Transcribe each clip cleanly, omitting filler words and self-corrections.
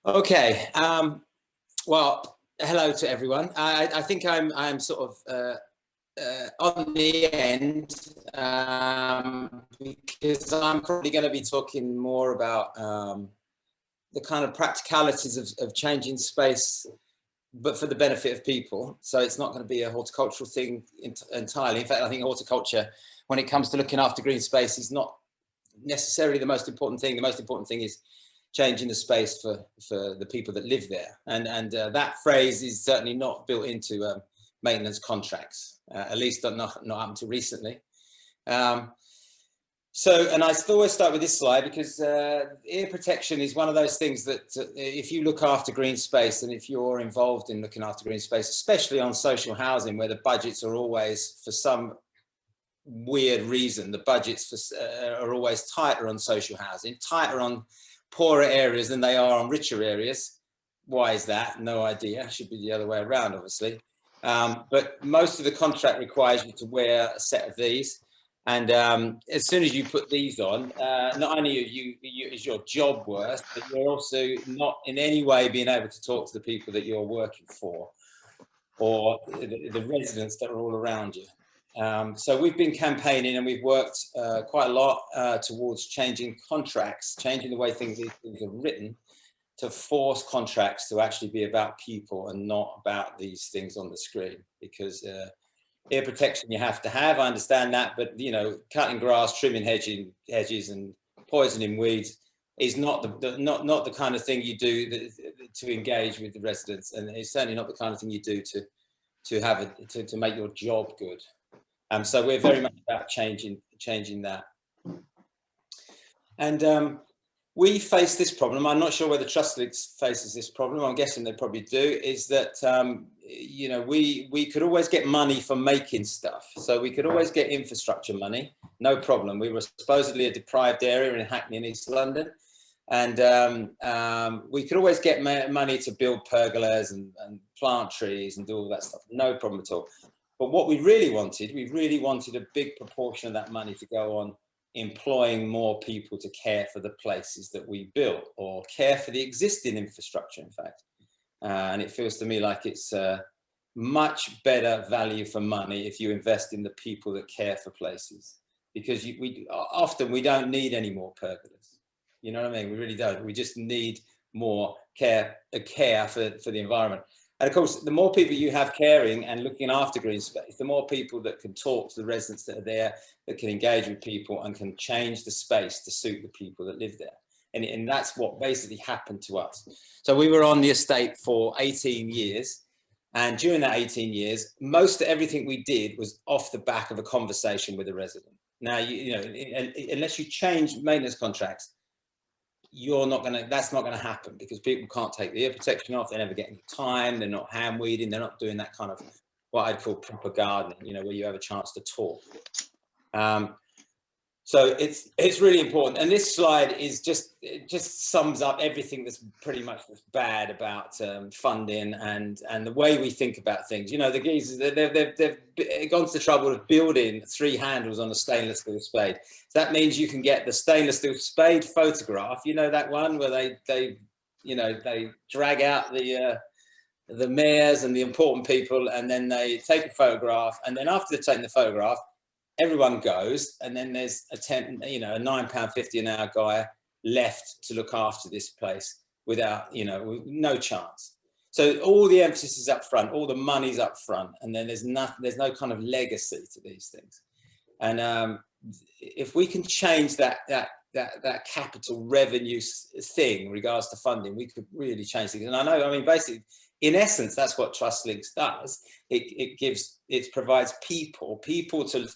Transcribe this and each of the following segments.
Okay. Well, hello to everyone. I think I'm sort of on the end because I'm probably going to be talking more about the kind of practicalities of changing space, but for the benefit of people. So it's not going to be a horticultural thing entirely. In fact, I think horticulture, when it comes to looking after green space, is not necessarily the most important thing. The most important thing is changing the space for the people that live there. And that phrase is certainly not built into maintenance contracts, at least not up until recently. And I always start with this slide because ear protection is one of those things that if you look after green space and if you're involved in looking after green space, especially on social housing, where the budgets are always, for some weird reason, the budgets are always tighter on social housing, tighter on poorer areas than they are on richer areas. Why is that? No idea. It should be the other way around, obviously. But most of the contract requires you to wear a set of these. And as soon as you put these on, not only is your job worse, but you're also not in any way being able to talk to the people that you're working for or the residents that are all around you. So we've been campaigning and we've worked quite a lot towards changing contracts, changing the way things are written, to force contracts to actually be about people and not about these things on the screen. Because ear protection you have to have, I understand that, but you know, cutting grass, trimming hedges, and poisoning weeds is not the kind of thing you do to engage with the residents, and it's certainly not the kind of thing you do to make your job good. So we're very much about changing that. And we face this problem. I'm not sure whether TrustLinks faces this problem. I'm guessing they probably do. Is that you know, we could always get money for making stuff. So we could always get infrastructure money, no problem. We were supposedly a deprived area in Hackney in East London, and we could always get money to build pergolas and plant trees and do all that stuff. No problem at all. But what we really wanted a big proportion of that money to go on employing more people to care for the places that we built, or care for the existing infrastructure, in fact. And it feels to me like it's much better value for money if you invest in the people that care for places, because often we don't need any more pergolas. You know what I mean? We really don't. We just need more care for the environment. And of course, the more people you have caring and looking after green space, the more people that can talk to the residents that are there, that can engage with people and can change the space to suit the people that live there. And that's what basically happened to us. So we were on the estate for 18 years. And during that 18 years, most of everything we did was off the back of a conversation with a resident. Now, you know, unless you change maintenance contracts, that's not going to happen, because people can't take the ear protection off. They never get any time. They're not hand weeding. They're not doing that kind of what I'd call proper gardening, you know, where you have a chance to talk. So it's really important. And this slide is just sums up everything that's pretty much bad about funding and the way we think about things. You know, the geezers, they've gone to the trouble of building 3 handles on a stainless steel spade. So that means you can get the stainless steel spade photograph. You know, that one where they drag out the mayors and the important people, and then they take a photograph, and then after they've taken the photograph, everyone goes, and then there's a £9.50 an hour guy left to look after this place without, you know, no chance. So all the emphasis is up front, all the money's up front, and then there's no kind of legacy to these things. And if we can change that capital revenue thing in regards to funding, we could really change things. And I know, I mean, basically, in essence, that's what TrustLinks does. It provides people to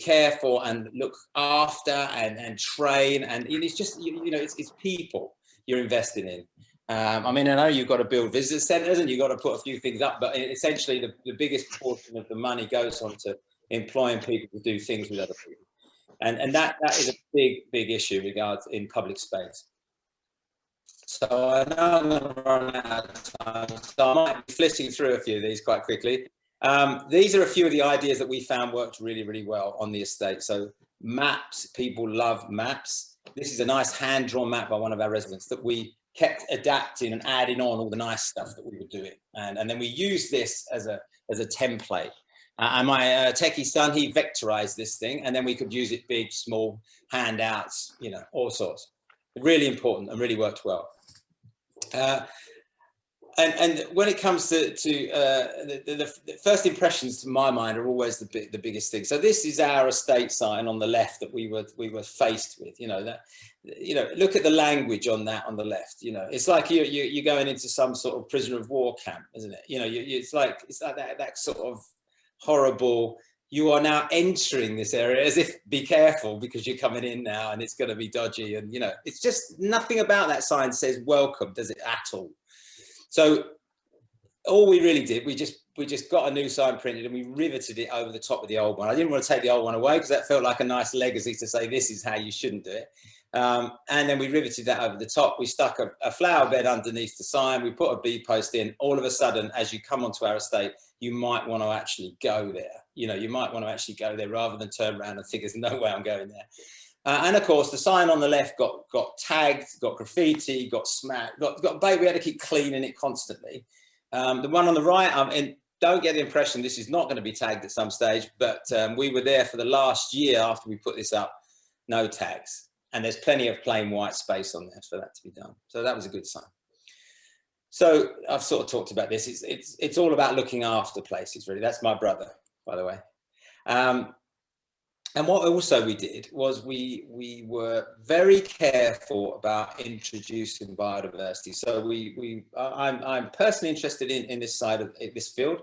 care for and look after and train, and it's just, you know, it's people you're investing in. I mean, I know you've got to build visitor centres and you've got to put a few things up, but essentially the biggest portion of the money goes on to employing people to do things with other people, and that is a big issue in public space. So I know I'm going to run out of time, so I might be flitting through a few of these quite quickly. These are a few of the ideas that we found worked really, really well on the estate. So maps, people love maps. This is a nice hand-drawn map by one of our residents that we kept adapting and adding on all the nice stuff that we were doing. And then we use this as a template. And my techie son, he vectorized this thing, and then we could use it big, small, handouts, you know, all sorts. Really important and really worked well. And when it comes to the first impressions, to my mind, are always the biggest thing. So this is our estate sign on the left that we were faced with. You know, that, you know, look at the language on that on the left. You know, it's like you're going into some sort of prisoner of war camp, isn't it? You know, it's like that sort of horrible. You are now entering this area as if, be careful, because you're coming in now and it's going to be dodgy. And, you know, it's just nothing about that sign says welcome, does it, at all? So all we really did, we just got a new sign printed and we riveted it over the top of the old one. I didn't want to take the old one away because that felt like a nice legacy to say this is how you shouldn't do it. And then we riveted that over the top. We stuck a flower bed underneath the sign. We put a bee post in. All of a sudden, as you come onto our estate, you might want to actually go there. You know, you might want to actually go there rather than turn around and think there's no way I'm going there. And of course, the sign on the left got tagged, got graffiti, got smacked, we had to keep cleaning it constantly. The one on the right, and don't get the impression this is not going to be tagged at some stage, but we were there for the last year after we put this up, no tags. And there's plenty of plain white space on there for that to be done. So that was a good sign. So I've sort of talked about this. It's all about looking after places, really. That's my brother, by the way. And what also we did was we were very careful about introducing biodiversity. So I'm personally interested in this side of this field,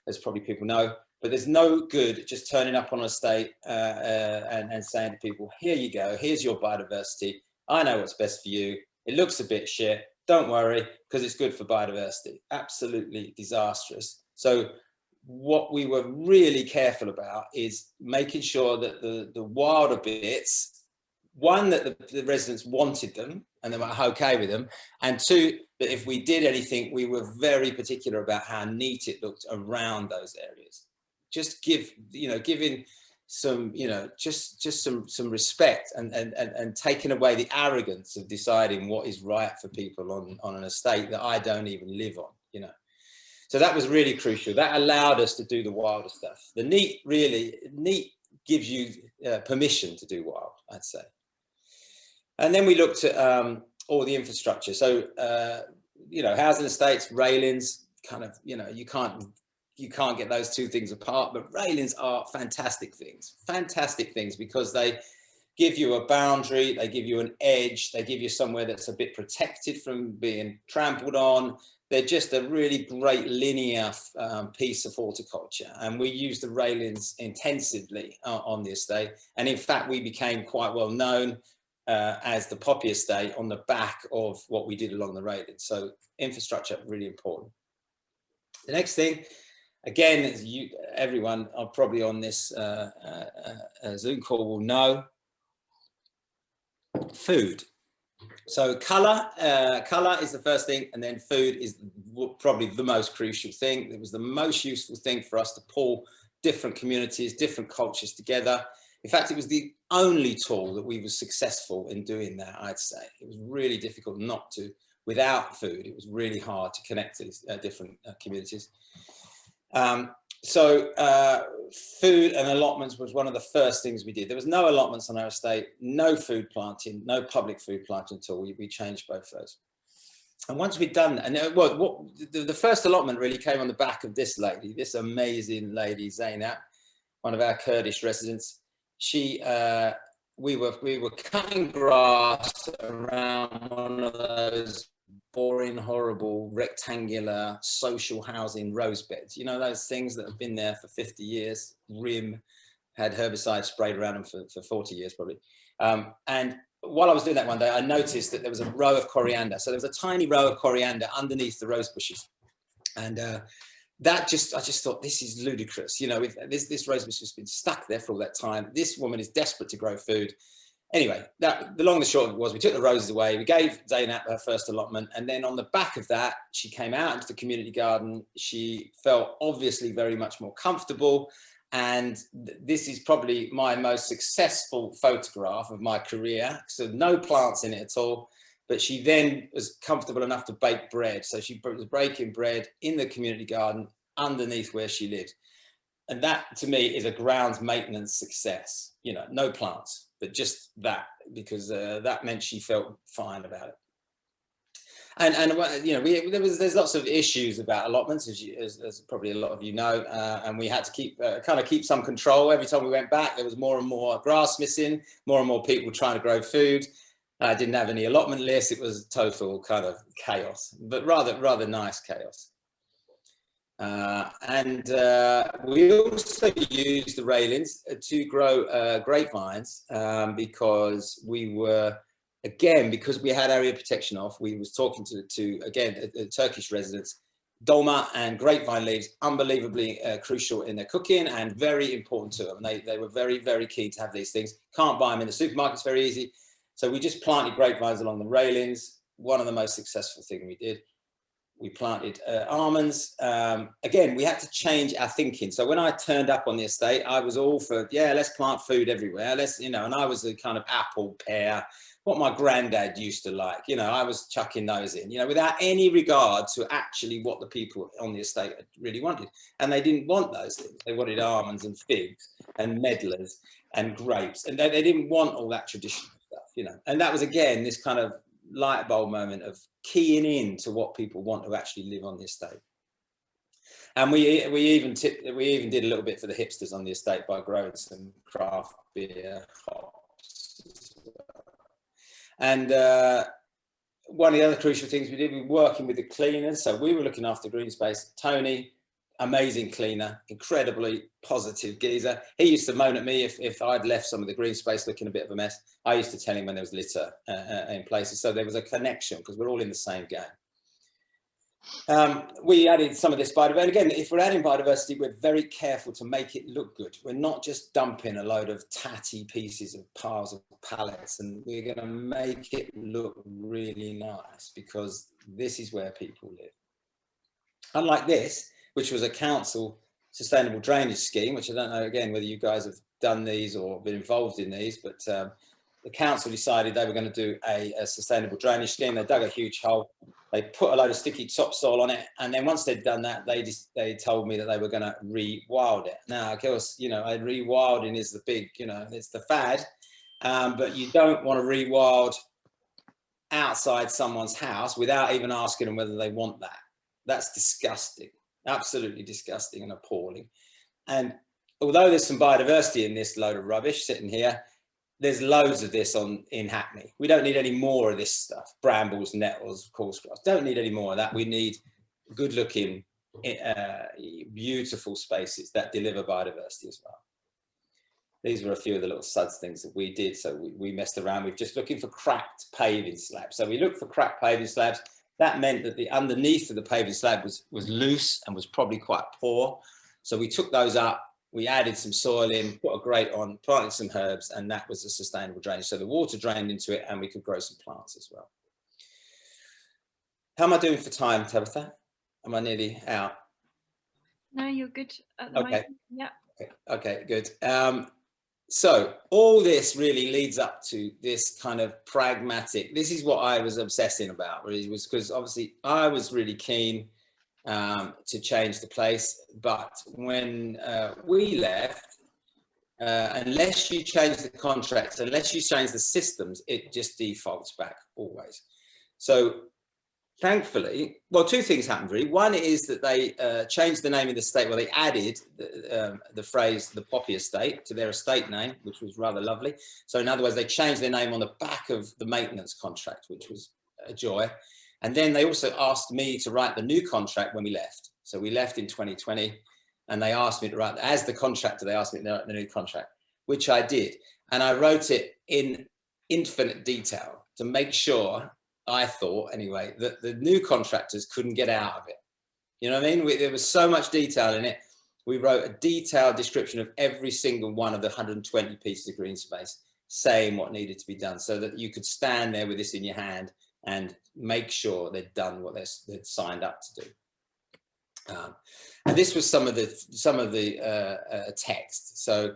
as probably people know, but there's no good just turning up on a estate and saying to people, here you go, here's your biodiversity. I know what's best for you. It looks a bit shit. Don't worry, because it's good for biodiversity. Absolutely disastrous. So what we were really careful about is making sure that the wilder bits, one, that the residents wanted them and they were okay with them, and two, that if we did anything, we were very particular about how neat it looked around those areas. Just giving some, you know, just some respect and taking away the arrogance of deciding what is right for people on an estate that I don't even live on, you know. So that was really crucial. That allowed us to do the wilder stuff. The neat gives you permission to do wild, I'd say. And then we looked at all the infrastructure. So, you know, housing estates, railings, kind of, you know, you can't get those two things apart, but railings are fantastic things because they give you a boundary, they give you an edge, they give you somewhere that's a bit protected from being trampled on. They're just a really great linear piece of horticulture. And we used the railings intensively on the estate. And in fact, we became quite well known as the poppy estate on the back of what we did along the railings. So infrastructure, really important. The next thing, again, everyone probably on this Zoom call will know, food. So color is the first thing, and then food is probably the most crucial thing. It was the most useful thing for us to pull different communities, different cultures together. In fact, it was the only tool that we were successful in doing that, I'd say. It was really difficult not to, without food, it was really hard to connect to different communities. So food and allotments was one of the first things we did. There was no allotments on our estate, no food planting, no public food planting at all. We changed both those. And once we'd done that, and the first allotment really came on the back of this lady, this amazing lady, Zainab, one of our Kurdish residents. We were cutting grass around one of those boring, horrible, rectangular social housing rose beds. You know, those things that have been there for 50 years, had herbicide sprayed around them for 40 years probably. And while I was doing that one day, I noticed that there was a row of coriander. So there was a tiny row of coriander underneath the rose bushes. And I just thought, this is ludicrous. You know, this rose bush has been stuck there for all that time. This woman is desperate to grow food. Anyway, the long and short of it was we took the roses away, we gave Zainab her first allotment, and then on the back of that, she came out into the community garden. She felt obviously very much more comfortable. And this is probably my most successful photograph of my career. So no plants in it at all. But she then was comfortable enough to bake bread. So she was baking bread in the community garden underneath where she lived. And that to me is a grounds maintenance success. You know, no plants, but just that, because that meant she felt fine about it. And you know, there's lots of issues about allotments, as probably a lot of you know, and we had to keep kind of keep some control. Every time we went back, there was more and more grass missing, more and more people trying to grow food. I didn't have any allotment list. It was total kind of chaos, but rather nice chaos. We also used the railings to grow grapevines because we were, again, because we had area protection off, we was talking to again, Turkish residents. Dolma and grapevine leaves, unbelievably crucial in their cooking and very important to them. They were very, very keen to have these things. Can't buy them in the supermarkets very easy. So we just planted grapevines along the railings. One of the most successful things we did. We planted almonds. Again, we had to change our thinking. So when I turned up on the estate, I was all for, yeah, let's plant food everywhere. Let's, you know, and I was the kind of apple, pear, what my granddad used to like. You know, I was chucking those in, you know, without any regard to actually what the people on the estate really wanted. And they didn't want those things. They wanted almonds and figs and medlars and grapes. And they didn't want all that traditional stuff, you know. And that was, again, this kind of light bulb moment of keying in to what people want to actually live on the estate. And we even did a little bit for the hipsters on the estate by growing some craft beer hops as well. And one of the other crucial things we did, we were working with the cleaners. So we were looking after green space. Tony, amazing cleaner, incredibly positive geezer. He used to moan at me if I'd left some of the green space looking a bit of a mess. I used to tell him when there was litter in places. So there was a connection because we're all in the same game. We added some of this biodiversity. And again, if we're adding biodiversity, we're very careful to make it look good. We're not just dumping a load of tatty pieces of piles of pallets, and we're going to make it look really nice because this is where people live. Unlike this, which was a council sustainable drainage scheme, which I don't know, again, whether you guys have done these or been involved in these, but the council decided they were going to do a sustainable drainage scheme. They dug a huge hole. They put a load of sticky topsoil on it. And then once they'd done that, they told me that they were going to rewild it. Now, of course, you know, rewilding is the big, you know, it's the fad. But you don't want to rewild outside someone's house without even asking them whether they want that. That's disgusting. Absolutely disgusting and appalling. And although there's some biodiversity in this load of rubbish sitting here, there's loads of this in Hackney. We don't need any more of this stuff. Brambles, nettles, coarse grass. Don't need any more of that. We need good looking, beautiful spaces that deliver biodiversity as well. These were a few of the little suds things that we did. So we messed around with just looking for cracked paving slabs. So we looked for cracked paving slabs. That meant that the underneath of the paving slab was loose and was probably quite poor. So we took those up, we added some soil in, put a grate on, planted some herbs, and that was a sustainable drainage. So the water drained into it and we could grow some plants as well. How am I doing for time, Tabitha? Am I nearly out? No, you're good at the moment. Yeah. Okay, good. So all this really leads up to this kind of pragmatic. This is what I was obsessing about, really, was because obviously I was really keen to change the place. But when we left, unless you change the contracts, unless you change the systems, it just defaults back always. So thankfully, well, two things happened really. One is that they changed the name of the estate. Well, they added the phrase "the Poppy Estate" to their estate name, which was rather lovely. So in other words, they changed their name on the back of the maintenance contract, which was a joy. And then they also asked me to write the new contract when we left. So we left in 2020, and they asked me to write, as the contractor, they asked me to write the new contract, which I did. And I wrote it in infinite detail to make sure, I thought anyway, that the new contractors couldn't get out of it. You know what I mean? There was so much detail in it. We wrote a detailed description of every single one of the 120 pieces of green space, saying what needed to be done, so that you could stand there with this in your hand and make sure they'd done what they'd signed up to do. And this was some of the text. So,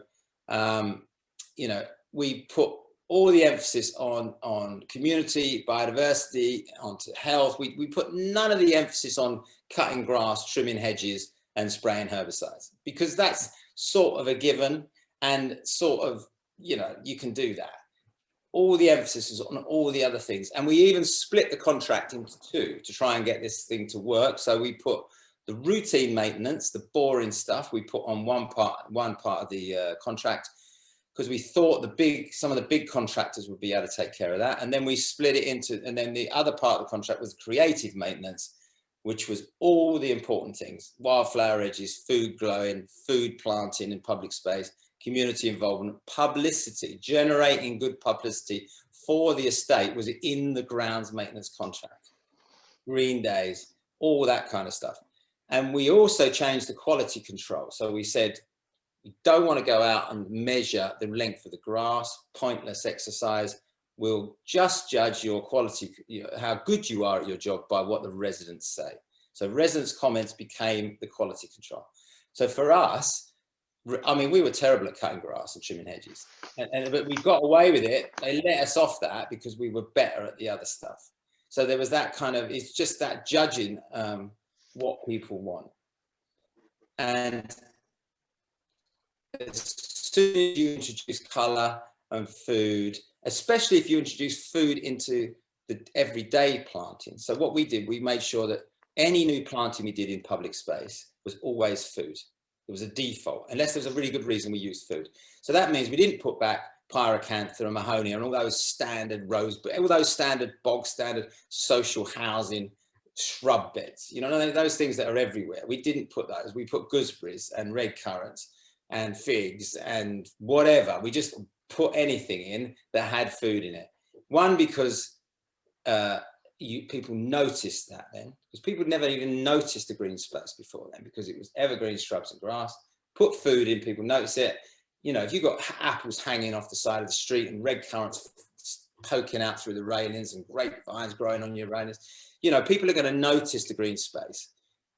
you know, we put all the emphasis on community, biodiversity, onto health. We put none of the emphasis on cutting grass, trimming hedges, and spraying herbicides, because that's sort of a given, and sort of, you know, you can do that. All the emphasis is on all the other things. And we even split the contract into two to try and get this thing to work. So we put the routine maintenance, the boring stuff, we put on one part of the contract, because we thought some of the big contractors would be able to take care of that. And then we split it into, and then the other part of the contract was creative maintenance, which was all the important things: wildflower edges, food growing, food planting in public space, community involvement, publicity, generating good publicity for the estate was in the grounds maintenance contract, green days, all that kind of stuff. And we also changed the quality control. So we said, you don't want to go out and measure the length of the grass, pointless exercise. We'll just judge your quality, you know, how good you are at your job, by what the residents say. So residents' comments became the quality control. So for us, I mean, we were terrible at cutting grass and trimming hedges, but we got away with it. They let us off that because we were better at the other stuff. So there was that kind of, it's just that judging what people want. And as soon as you introduce colour and food, especially if you introduce food into the everyday planting. So what we did, we made sure that any new planting we did in public space was always food. It was a default, unless there was a really good reason we used food. So that means we didn't put back pyracantha and mahonia and all those standard rose, all those standard bog standard social housing shrub beds, you know, those things that are everywhere. We didn't put those. We put gooseberries and red currants and figs and whatever. We just put anything in that had food in it. One, because people noticed that then, because people never even noticed the green space before then, because it was evergreen shrubs and grass. Put food in, people notice it. You know, if you've got apples hanging off the side of the street and red currants poking out through the railings and grapevines growing on your railings, you know, people are going to notice the green space.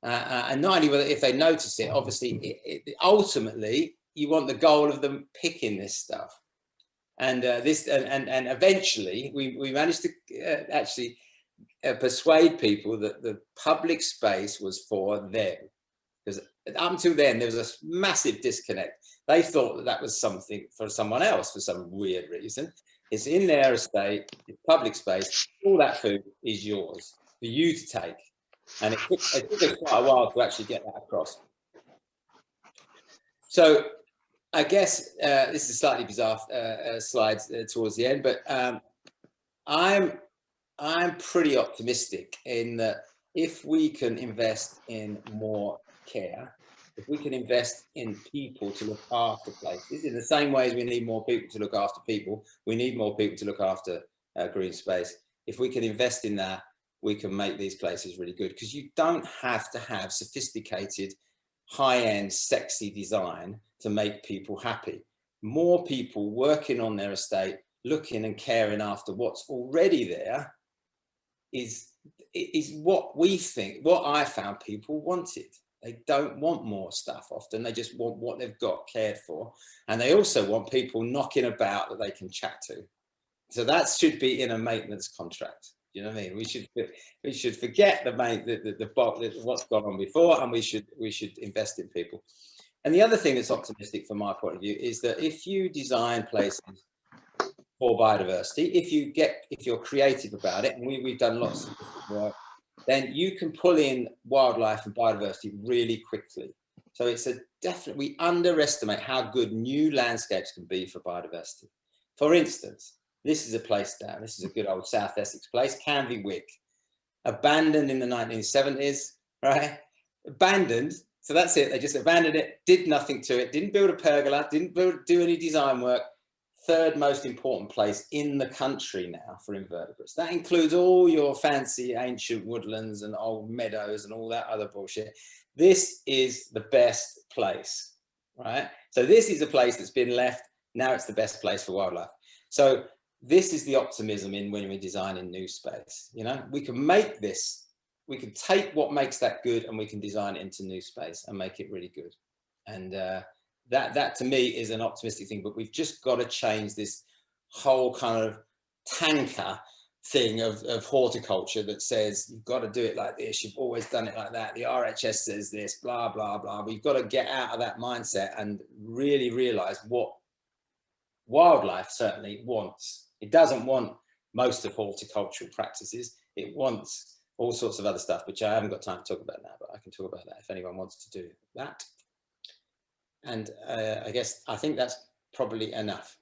And not only whether, if they notice it, obviously, ultimately, you want the goal of them picking this stuff. And and eventually, we managed to actually persuade people that the public space was for them. Because up until then, there was a massive disconnect. They thought that that was something for someone else for some weird reason. It's in their estate, it's public space, all that food is yours for you to take. And it took us quite a while to actually get that across. So I guess this is a slightly bizarre slide towards the end, but I'm pretty optimistic in that if we can invest in more care, if we can invest in people to look after places, in the same way as we need more people to look after people, we need more people to look after green space. If we can invest in that, we can make these places really good, because you don't have to have sophisticated, high-end, sexy design to make people happy. More people working on their estate, looking and caring after what's already there is what we think, what I found people wanted. They don't want more stuff often. They just want what they've got cared for. And they also want people knocking about that they can chat to. So that should be in a maintenance contract. You know what I mean? We should forget what's gone on before, and we should invest in people. And the other thing that's optimistic from my point of view is that if you design places for biodiversity, if you're creative about it, and we've done lots of work, then you can pull in wildlife and biodiversity really quickly. So it's we underestimate how good new landscapes can be for biodiversity. For instance, this is a place down, this is a good old South Essex place, Canvey Wick, abandoned in the 1970s, right? Abandoned, so that's it, they just abandoned it, did nothing to it, didn't build a pergola, didn't do any design work. Third most important place in the country now for invertebrates. That includes all your fancy ancient woodlands and old meadows and all that other bullshit. This is the best place, right? So this is a place that's been left, now it's the best place for wildlife. So this is the optimism in when we're designing new space. You know, we can make this take what makes that good and we can design it into new space and make it really good. And that to me is an optimistic thing, but we've just got to change this whole kind of tanker thing of horticulture that says you've got to do it like this, you've always done it like that, the RHS says this, blah blah blah. We've got to get out of that mindset and really realize what wildlife certainly wants. It doesn't want most of horticultural practices, it wants all sorts of other stuff, which I haven't got time to talk about now, but I can talk about that if anyone wants to do that. And I think that's probably enough.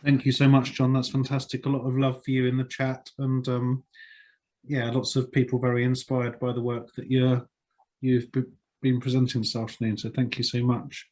Thank you so much, John. That's fantastic. A lot of love for you in the chat, and yeah, lots of people very inspired by the work that you've been presenting this afternoon. So thank you so much.